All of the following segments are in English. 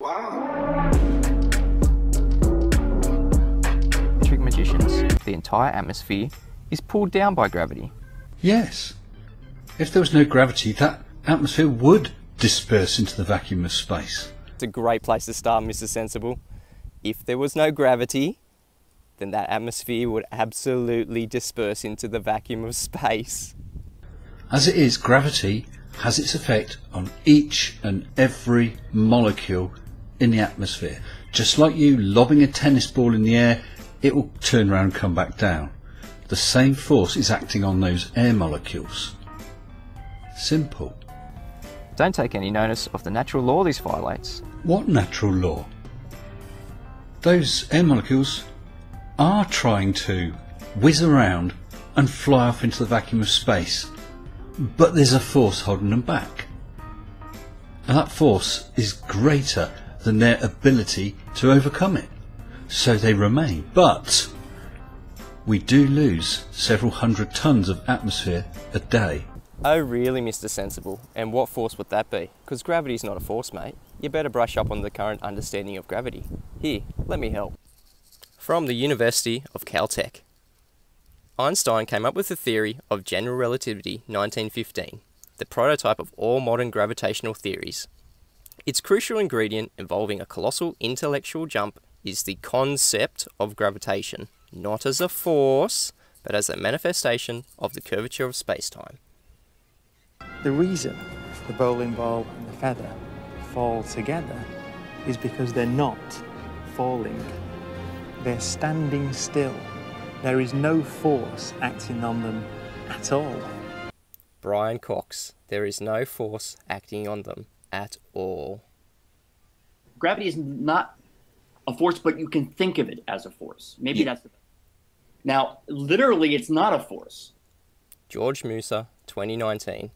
Wow. Trick magicians. The entire atmosphere is pulled down by gravity. Yes. If there was no gravity, that atmosphere would disperse into the vacuum of space. It's a great place to start, Mr. Sensible. If there was no gravity, then that atmosphere would absolutely disperse into the vacuum of space. As it is, gravity has its effect on each and every molecule in the atmosphere. Just like you lobbing a tennis ball in the air, it will turn around and come back down. The same force is acting on those air molecules. Simple. Don't take any notice of the natural law this violates. What natural law? Those air molecules are trying to whiz around and fly off into the vacuum of space, but there's a force holding them back. And that force is greater than their ability to overcome it. So they remain. But we do lose several hundred tons of atmosphere a day. Oh really, Mr. Sensible? And what force would that be? Because gravity's not a force, mate. You better brush up on the current understanding of gravity. Here, let me help. From the University of Caltech. Einstein came up with the theory of general relativity 1915, the prototype of all modern gravitational theories. Its crucial ingredient involving a colossal intellectual jump is the concept of gravitation, not as a force, but as a manifestation of the curvature of space-time. The reason the bowling ball and the feather fall together is because they're not falling. They're standing still. There is no force acting on them at all. Brian Cox, there is no force acting on them at all. Gravity is not a force, but you can think of it as a force. Maybe that's the... Now, literally, it's not a force. George Musa, 2019.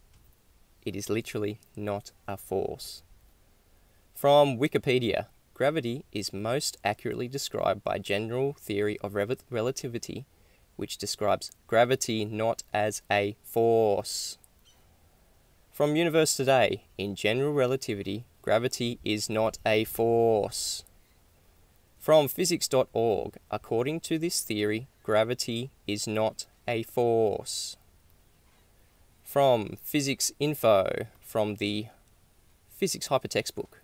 It is literally not a force. From Wikipedia, gravity is most accurately described by general theory of relativity, which describes gravity not as a force. From Universe Today, in general relativity, gravity is not a force. From physics.org, according to this theory, gravity is not a force. From Physics Info, from the Physics Hypertextbook,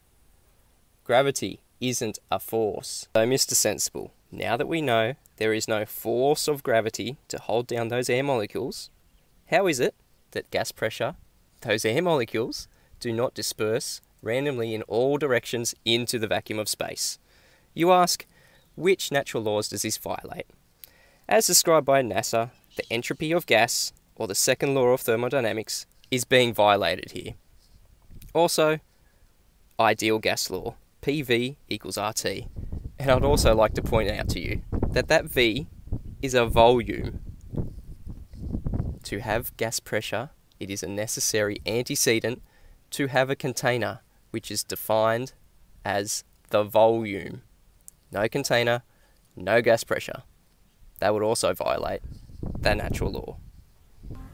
gravity isn't a force. So, Mr. Sensible, now that we know there is no force of gravity to hold down those air molecules, how is it that gas pressure, those air molecules, do not disperse randomly in all directions into the vacuum of space? You ask, which natural laws does this violate? As described by NASA, the entropy of gas, or the second law of thermodynamics, is being violated here. Also, ideal gas law, PV equals RT. And I'd also like to point out to you that that V is a volume. To have gas pressure, it is a necessary antecedent to have a container, which is defined as the volume. No container, no gas pressure. That would also violate that natural law.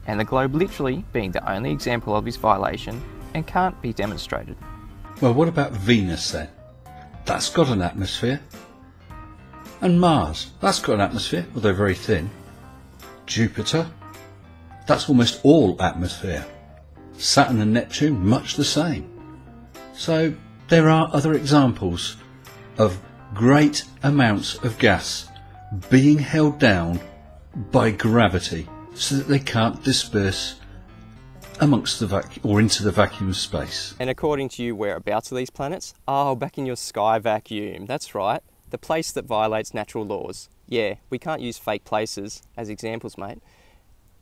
And the globe literally being the only example of this violation and can't be demonstrated. Well, what about Venus then? That's got an atmosphere. And Mars, that's got an atmosphere, although very thin. Jupiter, that's almost all atmosphere. Saturn and Neptune, much the same. So there are other examples of great amounts of gas being held down by gravity so that they can't disperse amongst the vacuum or into the vacuum of space. And according to you, whereabouts are these planets? Oh, back in your sky vacuum. That's right. The place that violates natural laws. Yeah, we can't use fake places as examples, mate.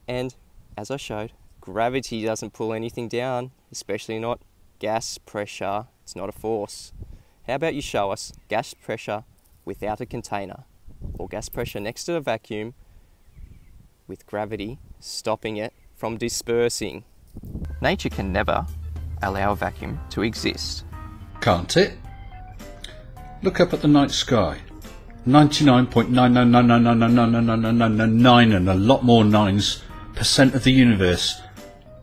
And as I showed, gravity doesn't pull anything down, especially not gas pressure. It's not a force. How about you show us gas pressure without a container, or gas pressure next to a vacuum with gravity stopping it from dispersing? Nature can never allow a vacuum to exist. Can't it? Look up at the night sky. 99.999999999 and a lot more nines % of the universe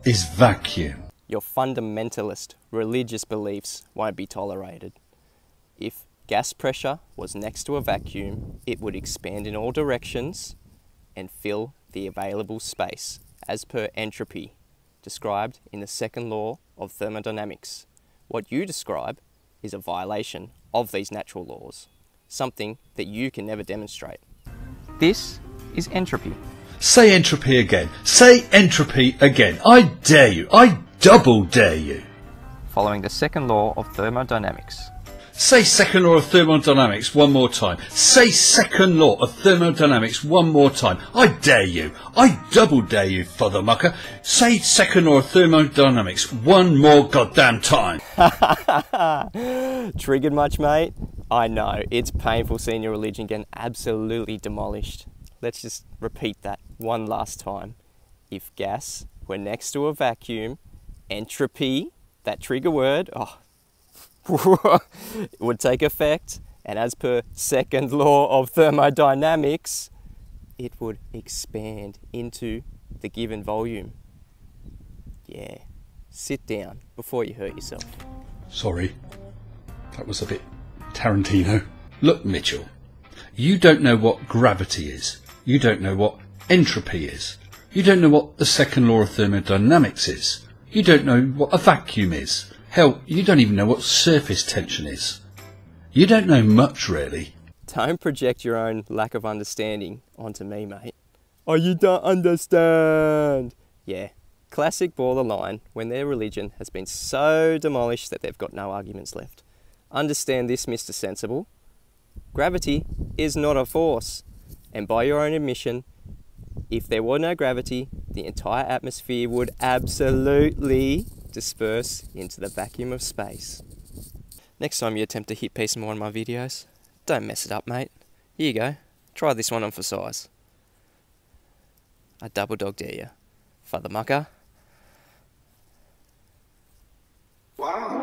is vacuum. Your fundamentalist religious beliefs won't be tolerated. if gas pressure was next to a vacuum, it would expand in all directions and fill the available space, as per entropy, described in the second law of thermodynamics. What you describe is a violation of these natural laws, something that you can never demonstrate. This is entropy. Say entropy again. Say entropy again. I dare you. I double dare you. Following the second law of thermodynamics. Say second law of thermodynamics one more time. Say second law of thermodynamics one more time. I dare you. I double dare you, father mucker. Say second law of thermodynamics one more goddamn time. Triggered much, mate? I know, it's painful seeing your religion getting absolutely demolished. Let's just repeat that one last time. If gas were next to a vacuum, entropy, that trigger word, it would take effect, and as per second law of thermodynamics, it would expand into the given volume. Yeah, sit down before you hurt yourself. Sorry, that was a bit Tarantino. Look, Mitchell, you don't know what gravity is. You don't know what entropy is. You don't know what the second law of thermodynamics is. You don't know what a vacuum is. Hell, you don't even know what surface tension is. You don't know much, really. Don't project your own lack of understanding onto me, mate. Oh, you don't understand. Yeah, classic borderline when their religion has been so demolished that they've got no arguments left. Understand this, Mr. Sensible. Gravity is not a force. And by your own admission, if there were no gravity, the entire atmosphere would absolutely disperse into the vacuum of space. Next time you attempt to hit piece more on my videos, don't mess it up, mate. Here you go. Try this one on for size. I double dog dare you. Father mucker. Wow.